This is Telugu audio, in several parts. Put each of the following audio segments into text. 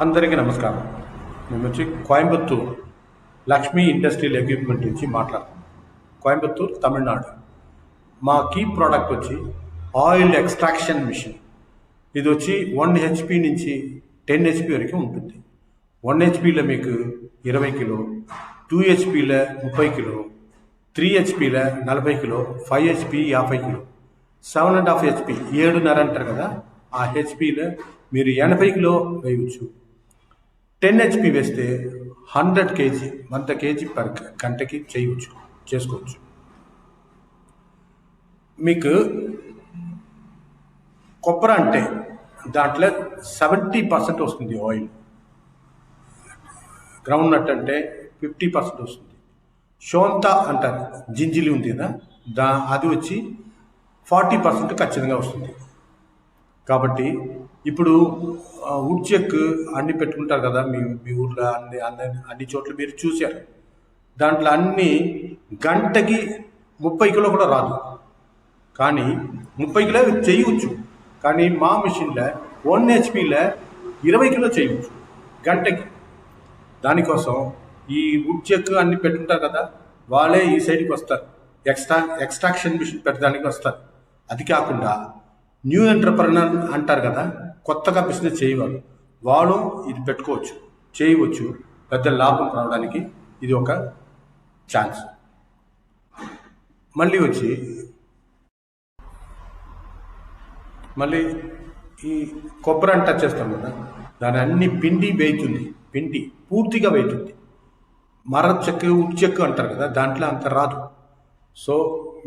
అందరికీ నమస్కారం. మేము వచ్చి కోయంబత్తూర్ లక్ష్మీ ఇండస్ట్రియల్ ఎక్విప్మెంట్ నుంచి మాట్లాడుతున్నాం. కోయంబత్తూర్, తమిళనాడు. మా కీ ప్రోడక్ట్ వచ్చి ఆయిల్ ఎక్స్ట్రాక్షన్ మిషన్. ఇది వచ్చి 1 HP నుంచి 10 HP వరకు ఉంటుంది. 1 HPలో మీకు 20 kilo, 2 HPలో 30 kilo, 3 HPలో 40 kilo, 5 HP 50 kilo, 7.5 HP 7.5 అంటారు కదా, ఆ హెచ్పిలో మీరు 80 కిలో వేయవచ్చు. 10 HP వేస్తే 100 kg 100 kg పర్ గంటకి చేసుకోవచ్చు. మీకు కొబ్బరి అంటే దాంట్లో 70% వస్తుంది ఆయిల్. గ్రౌండ్ నట్ అంటే 50% వస్తుంది. షోంత అంటారు, జింజిలి ఉంది కదా, అది వచ్చి 40% ఖచ్చితంగా వస్తుంది. కాబట్టి ఇప్పుడు వుడ్ చెక్ అన్ని పెట్టుకుంటారు కదా, మీ ఊర్లో అన్ని చోట్ల మీరు చూశారు. దాంట్లో అన్ని గంటకి 30 కిలో కూడా రాదు, కానీ 30 కిలో చేయవచ్చు. కానీ మా మిషన్లో 1 HPలో 20 కిలో చేయవచ్చు గంటకి. దానికోసం ఈ వుడ్ చెక్ అన్ని పెట్టుకుంటారు కదా, వాళ్ళే ఈ సైడ్కి వస్తారు, ఎక్స్ట్రాక్షన్ మిషన్ పెట్టడానికి వస్తారు. అది కాకుండా న్యూ ఎంటర్ప్రెనర్ అంటారు కదా, కొత్తగా బిజినెస్ చేయవాళ్ళు, వాళ్ళు ఇది చేయవచ్చు. పెద్ద లాభం రావడానికి ఇది ఒక ఛాన్స్. మళ్ళీ ఈ కొబ్బరి అంట చేస్తాం కదా, దాని అన్ని పిండి పూర్తిగా వేయుతుంది. చెక్కు, ఉడ్ చెక్కు అంటారు కదా, దాంట్లో అంత రాదు. సో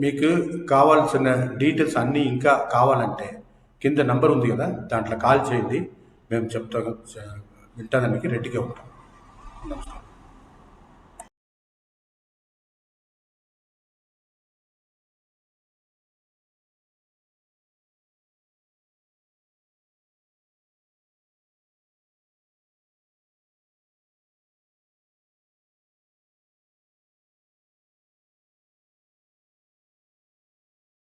మీకు కావాల్సిన డీటెయిల్స్ అన్నీ ఇంకా కావాలంటే కింద నంబర్ ఉంది కదా, దాంట్లో కాల్ చేయండి. మేము వింటానికి రెడీగా ఉంటాం. నమస్కారం.